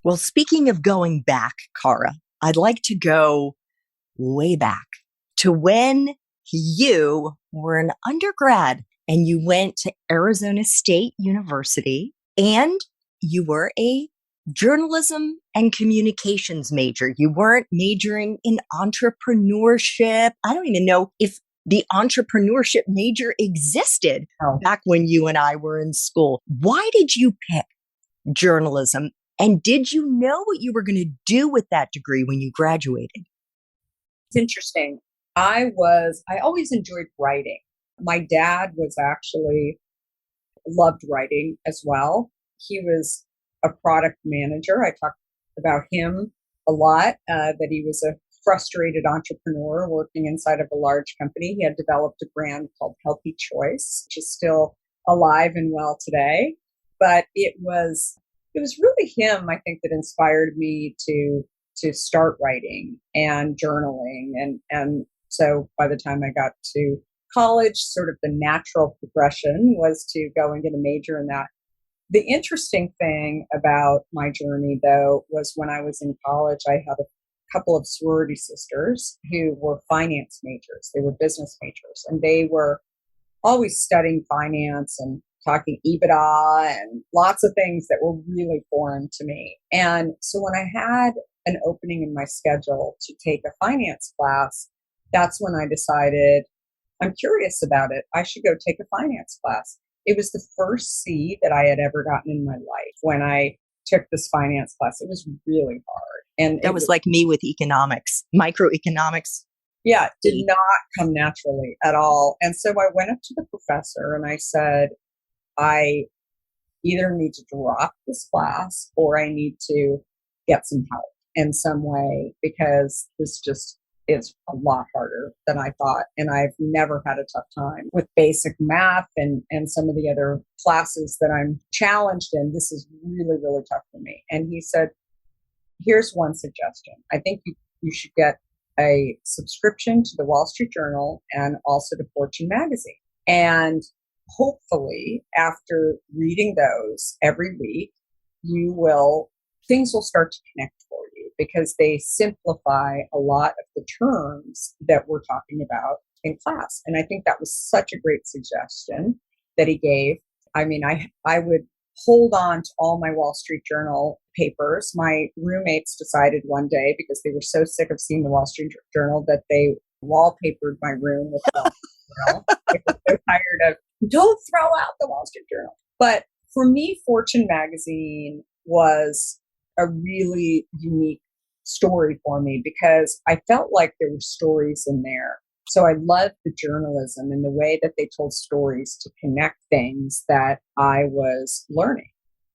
Well, speaking of going back, Cara, I'd like to go way back to when you were an undergrad and you went to Arizona State University and you were a journalism and communications major. You weren't majoring in entrepreneurship. I don't even know if the entrepreneurship major existed Oh, back when you and I were in school. Why did you pick journalism? And did you know what you were going to do with that degree when you graduated? it's interesting. I always enjoyed writing. My dad was actually loved writing as well. He was a product manager. I talked about him a lot, that he was a frustrated entrepreneur working inside of a large company. He had developed a brand called Healthy Choice, which is still alive and well today. But it was really him, I think, that inspired me to start writing and journaling. And so by the time I got to college, sort of the natural progression was to go and get a major in that. The interesting thing about my journey, though, was when I was in college, I had a couple of sorority sisters who were finance majors. They were business majors, and they were always studying finance and talking EBITDA and lots of things that were really foreign to me. And so when I had an opening in my schedule to take a finance class, that's when I decided I'm curious about it. I should go take a finance class. It was the first C that I had ever gotten in my life when I took this finance class. It was really hard. And That it was was, like me with economics, microeconomics. yeah, it did not come naturally at all. And so I went up to the professor and I said, I either need to drop this class or I need to get some help in some way because this just is a lot harder than I thought. And I've never had a tough time with basic math and some of the other classes that I'm challenged in. This is really, really tough for me. And he said, here's one suggestion. I think you should get a subscription to the Wall Street Journal and also to Fortune magazine. And hopefully, after reading those every week, things will start to connect for you because they simplify a lot of the terms that we're talking about in class. And I think that was such a great suggestion that he gave. I mean, I would hold on to all my Wall Street Journal papers. My roommates decided one day, because they were so sick of seeing the Wall Street Journal, that they wallpapered my room with the Wall Street Journal. They were so tired of, don't throw out the Wall Street Journal. But for me, Fortune magazine was a really unique story for me because I felt like there were stories in there. So I loved the journalism and the way that they told stories to connect things that I was learning.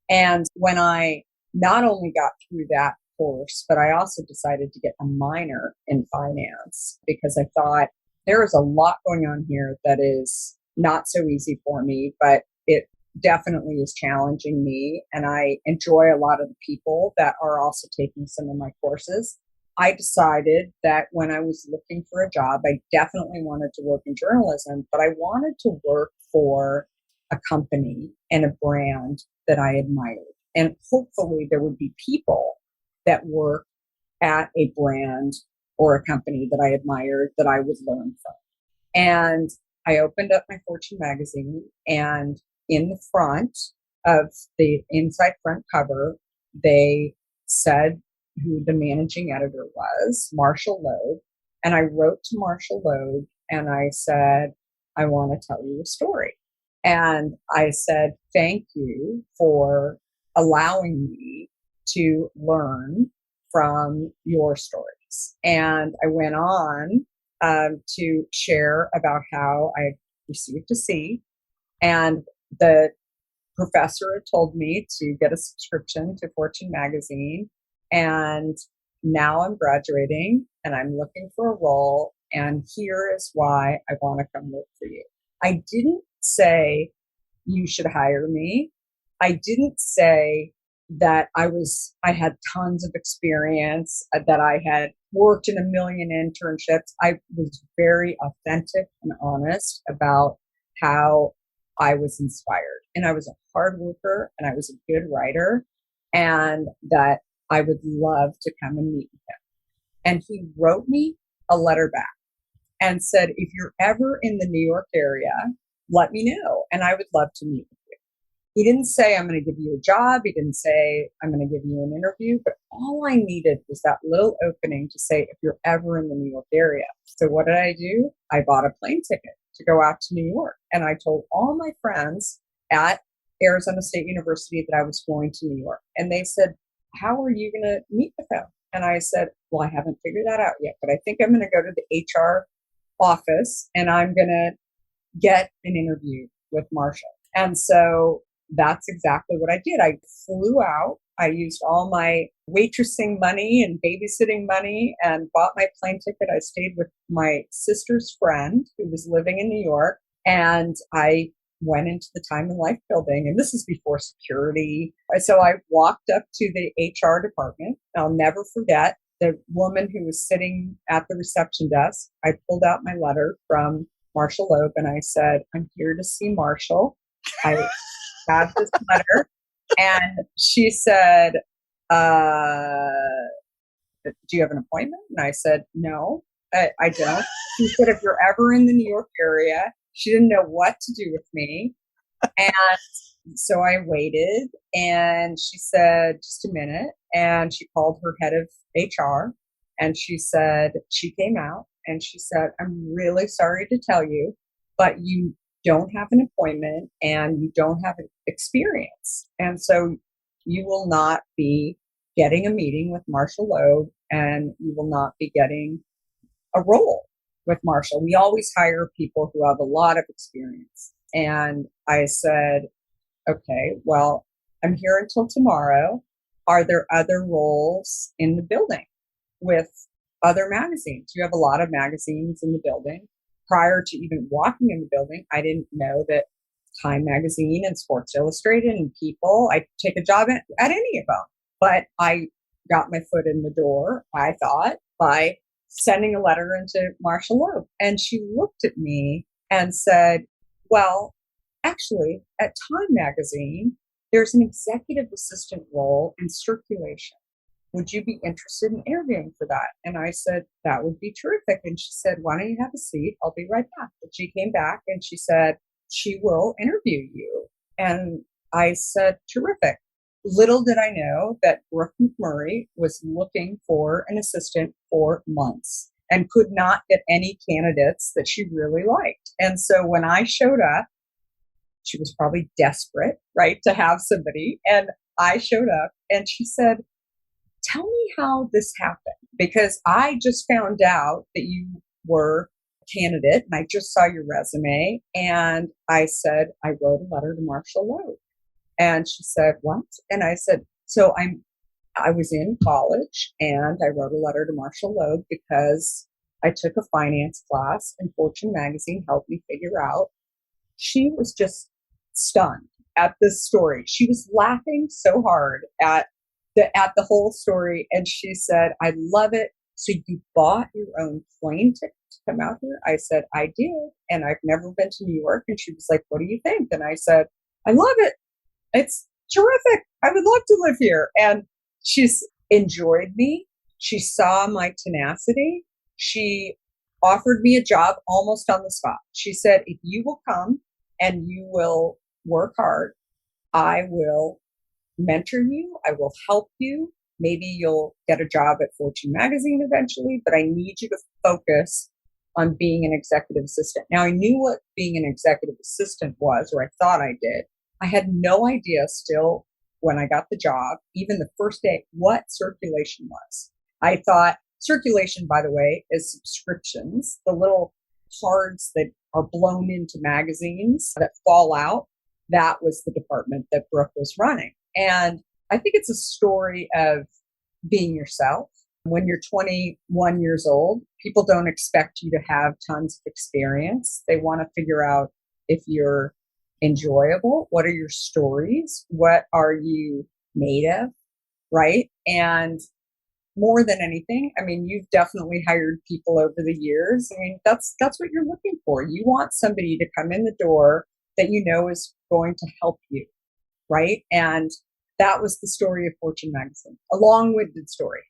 And when I not only got through that course, but I also decided to get a minor in finance because I thought there is a lot going on here that is not so easy for me, but it definitely is challenging me. And I enjoy a lot of the people that are also taking some of my courses. I decided that when I was looking for a job, I definitely wanted to work in journalism, but I wanted to work for a company and a brand that I admired. And hopefully there would be people that work at a brand or a company that I admired that I would learn from. And I opened up my Fortune magazine, and in the front of the inside front cover, they said who the managing editor was, Marshall Loeb. And I wrote to Marshall Loeb and I said, I want to tell you a story. And I said, thank you for allowing me to learn from your stories. And I went on to share about how I received a C. And the professor had told me to get a subscription to Fortune magazine. And now I'm graduating and I'm looking for a role. And here is why I want to come work for you. I didn't say you should hire me. I didn't say that I had tons of experience, that I had worked in a million internships. I was very authentic and honest about how I was inspired. And I was a hard worker and I was a good writer, and that I would love to come and meet with him. And he wrote me a letter back and said, if you're ever in the New York area, let me know. And I would love to meet with you. He didn't say, I'm going to give you a job. He didn't say, I'm going to give you an interview. But all I needed was that little opening to say, if you're ever in the New York area. So what did I do? I bought a plane ticket to go out to New York. And I told all my friends at Arizona State University that I was going to New York. And they said, how are you going to meet with him? And I said, well, I haven't figured that out yet, but I think I'm going to go to the HR office and I'm going to get an interview with Marshall. And so that's exactly what I did. I flew out. I used all my waitressing money and babysitting money and bought my plane ticket. I stayed with my sister's friend who was living in New York. And I went into the Time and Life building. And this is before security. So I walked up to the HR department. I'll never forget the woman who was sitting at the reception desk. I pulled out my letter from Marshall Loeb and I said, I'm here to see Marshall. I have this letter. And she said, do you have an appointment? And I said, no, I don't. She said, if you're ever in the New York area, she didn't know what to do with me. And so I waited and she said, just a minute. And she called her head of HR and she said, she came out and she said, I'm really sorry to tell you, but you don't have an appointment and you don't have experience. And so you will not be getting a meeting with Marshall Loeb and you will not be getting a role with Marshall. We always hire people who have a lot of experience. And I said, okay, well, I'm here until tomorrow. Are there other roles in the building with other magazines? You have a lot of magazines in the building. Prior to even walking in the building, I didn't know that Time Magazine and Sports Illustrated and People, I'd take a job at any of them. But I got my foot in the door, I thought, by sending a letter into Marshall Loeb. And she looked at me and said, well, actually, at Time Magazine, there's an executive assistant role in circulation. Would you be interested in interviewing for that? And I said, that would be terrific. And she said, why don't you have a seat? I'll be right back. And she came back and she said, she will interview you. And I said, terrific. Little did I know that Brooke McMurray was looking for an assistant for months and could not get any candidates that she really liked. And so when I showed up, she was probably desperate, right, to have somebody. And I showed up and she said, tell me how this happened, because I just found out that you were a candidate and I just saw your resume. And I said, I wrote a letter to Marshall Loeb. And she said, what? And I said, so I was in college and I wrote a letter to Marshall Loeb because I took a finance class and Fortune magazine helped me figure out. She was just stunned at this story. She was laughing so hard at the whole story. And she said, I love it. So you bought your own plane ticket to come out here? I said, I did. And I've never been to New York. And she was like, what do you think? And I said, I love it. It's terrific. I would love to live here. And she's enjoyed me. She saw my tenacity. She offered me a job almost on the spot. She said, if you will come and you will work hard, I will mentor you. I will help you. Maybe you'll get a job at Fortune magazine eventually, but I need you to focus on being an executive assistant. Now, I knew what being an executive assistant was, or I thought I did. I had no idea still when I got the job, even the first day, what circulation was. I thought circulation, by the way, is subscriptions, the little cards that are blown into magazines that fall out. That was the department that Brooke was running. And I think it's a story of being yourself. When you're 21 years old, people don't expect you to have tons of experience. They want to figure out if you're enjoyable. What are your stories? What are you made of? Right? And more than anything, I mean, you've definitely hired people over the years. I mean, that's what you're looking for. You want somebody to come in the door that you know is going to help you. Right? And that was the story of Fortune magazine. A long-winded story.